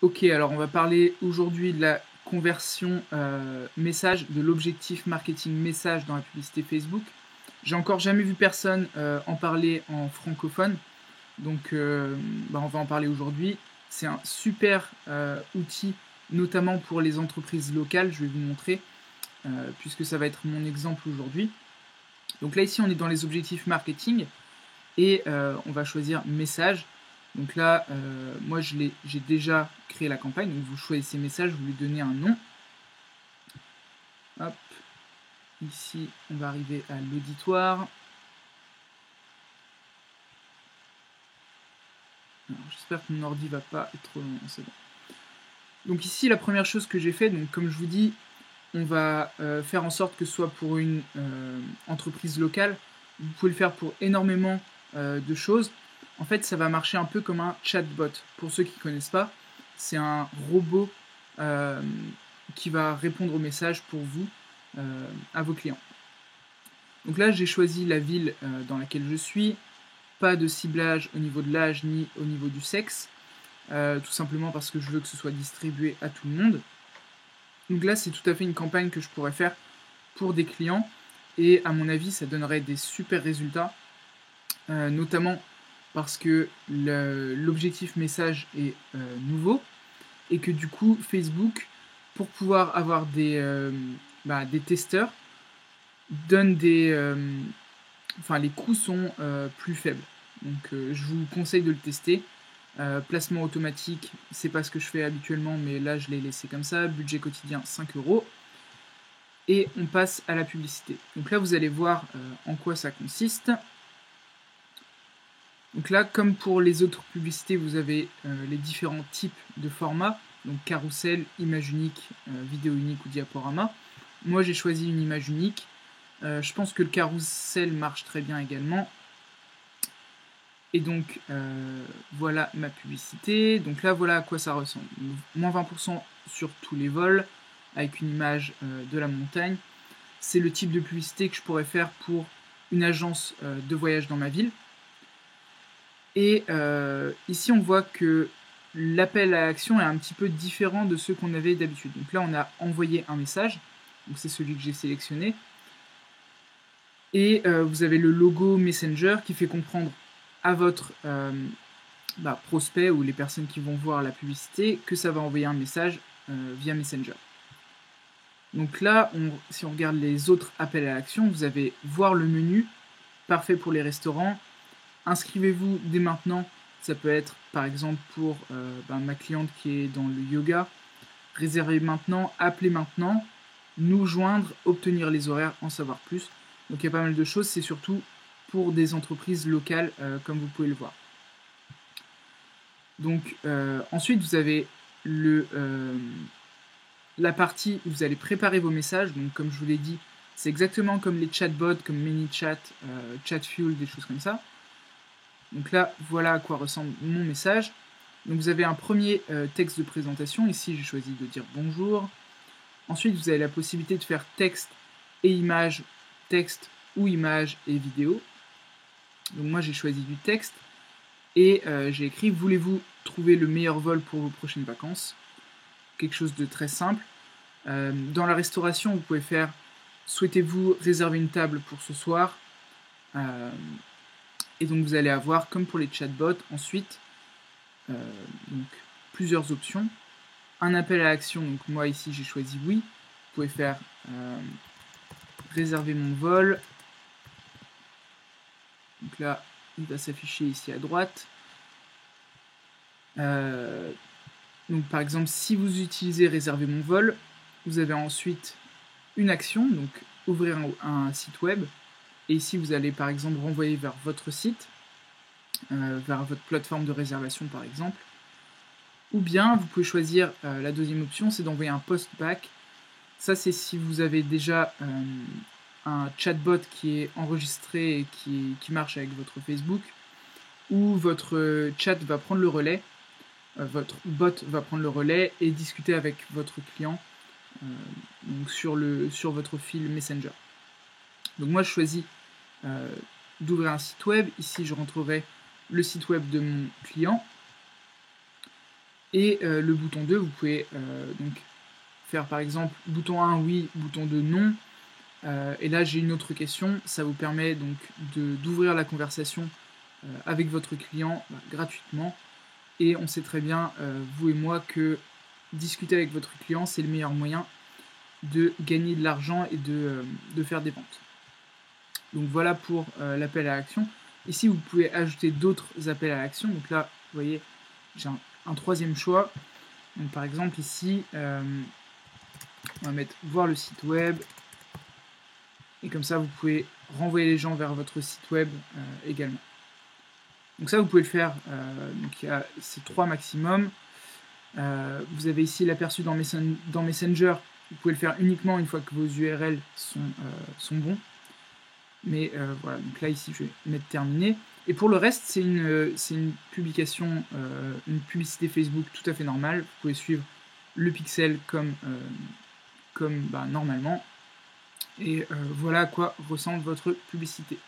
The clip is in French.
Ok, alors on va parler aujourd'hui de la conversion message, de l'objectif marketing message dans la publicité Facebook. J'ai encore jamais vu personne en parler en francophone, donc on va en parler aujourd'hui. C'est un super outil, notamment pour les entreprises locales, je vais vous montrer, puisque ça va être mon exemple aujourd'hui. Donc là ici on est dans les objectifs marketing, et on va choisir message. Donc là, moi j'ai déjà créé la campagne, donc vous choisissez message, vous lui donnez un nom. Hop, ici on va arriver à l'auditoire. J'espère que mon ordi va pas être trop long, c'est bon. Donc ici la première chose que j'ai fait, donc comme je vous dis, on va faire en sorte que ce soit pour une entreprise locale. Vous pouvez le faire pour énormément de choses. En fait, ça va marcher un peu comme un chatbot. Pour ceux qui ne connaissent pas, c'est un robot qui va répondre aux messages pour vous, à vos clients. Donc là, j'ai choisi la ville dans laquelle je suis. Pas de ciblage au niveau de l'âge ni au niveau du sexe. Tout simplement parce que je veux que ce soit distribué à tout le monde. Donc là, c'est tout à fait une campagne que je pourrais faire pour des clients. Et à mon avis, ça donnerait des super résultats. Notamment parce que l'objectif message est nouveau. Et que du coup, Facebook, pour pouvoir avoir des testeurs, donne les coûts sont plus faibles. Donc je vous conseille de le tester. Placement automatique, c'est pas ce que je fais habituellement, mais là je l'ai laissé comme ça. Budget quotidien 5 euros. Et on passe à la publicité. Donc là vous allez voir en quoi ça consiste. Donc là, comme pour les autres publicités, vous avez les différents types de formats. Donc carrousel, image unique, vidéo unique ou diaporama. Moi j'ai choisi une image unique. Je pense que le carrousel marche très bien également. Et donc voilà ma publicité. Donc là voilà à quoi ça ressemble. Moins 20% sur tous les vols, avec une image de la montagne. C'est le type de publicité que je pourrais faire pour une agence de voyage dans ma ville. Et ici on voit que l'appel à l'action est un petit peu différent de ceux qu'on avait d'habitude. Donc là on a envoyé un message, donc c'est celui que j'ai sélectionné. Et vous avez le logo Messenger qui fait comprendre à votre prospect ou les personnes qui vont voir la publicité que ça va envoyer un message via Messenger. Donc là, si on regarde les autres appels à l'action, vous avez voir le menu, parfait pour les restaurants. Inscrivez-vous dès maintenant. Ça peut être par exemple pour ma cliente qui est dans le yoga. Réservez maintenant, appelez maintenant, nous joindre, obtenir les horaires, en savoir plus. Donc il y a pas mal de choses, c'est surtout pour des entreprises locales comme vous pouvez le voir. Donc ensuite vous avez la partie où vous allez préparer vos messages. Donc comme je vous l'ai dit, c'est exactement comme les chatbots, comme ManyChat, Chatfuel, des choses comme ça. Donc là, voilà à quoi ressemble mon message. Donc vous avez un premier texte de présentation. Ici, j'ai choisi de dire bonjour. Ensuite, vous avez la possibilité de faire texte et image, texte ou image et vidéo. Donc moi, j'ai choisi du texte. Et j'ai écrit « Voulez-vous trouver le meilleur vol pour vos prochaines vacances ?» Quelque chose de très simple. Dans la restauration, vous pouvez faire « Souhaitez-vous réserver une table pour ce soir ?» Et donc vous allez avoir, comme pour les chatbots, ensuite donc, plusieurs options. Un appel à l'action, donc moi ici j'ai choisi oui. Vous pouvez faire réserver mon vol. Donc là, il va s'afficher ici à droite. Donc par exemple, si vous utilisez réserver mon vol, vous avez ensuite une action, donc ouvrir un site web. Et ici, vous allez par exemple renvoyer vers votre site, vers votre plateforme de réservation par exemple. Ou bien, vous pouvez choisir la deuxième option, c'est d'envoyer un post-back. Ça, c'est si vous avez déjà un chatbot qui est enregistré et qui marche avec votre Facebook, ou votre chat va prendre le relais, votre bot va prendre le relais et discuter avec votre client donc sur votre fil Messenger. Donc moi, je choisis d'ouvrir un site web. Ici, je rentrerai le site web de mon client. Et le bouton 2, vous pouvez donc faire par exemple bouton 1 oui, bouton 2 non. Et là j'ai une autre question, ça vous permet donc d'ouvrir la conversation avec votre client gratuitement. Et on sait très bien, vous et moi, que discuter avec votre client, c'est le meilleur moyen de gagner de l'argent et de faire des ventes. Donc voilà pour l'appel à l'action. Ici, vous pouvez ajouter d'autres appels à l'action. Donc là, vous voyez, j'ai un troisième choix. Donc par exemple ici, on va mettre voir le site web. Et comme ça, vous pouvez renvoyer les gens vers votre site web également. Donc ça, vous pouvez le faire. Donc il y a ces 3 maximum. Vous avez ici l'aperçu dans Messenger. Vous pouvez le faire uniquement une fois que vos URL sont bons. Mais voilà, donc là ici je vais mettre terminé. Et pour le reste, c'est une publication, une publicité Facebook tout à fait normale. Vous pouvez suivre le pixel comme normalement. Et voilà à quoi ressemble votre publicité.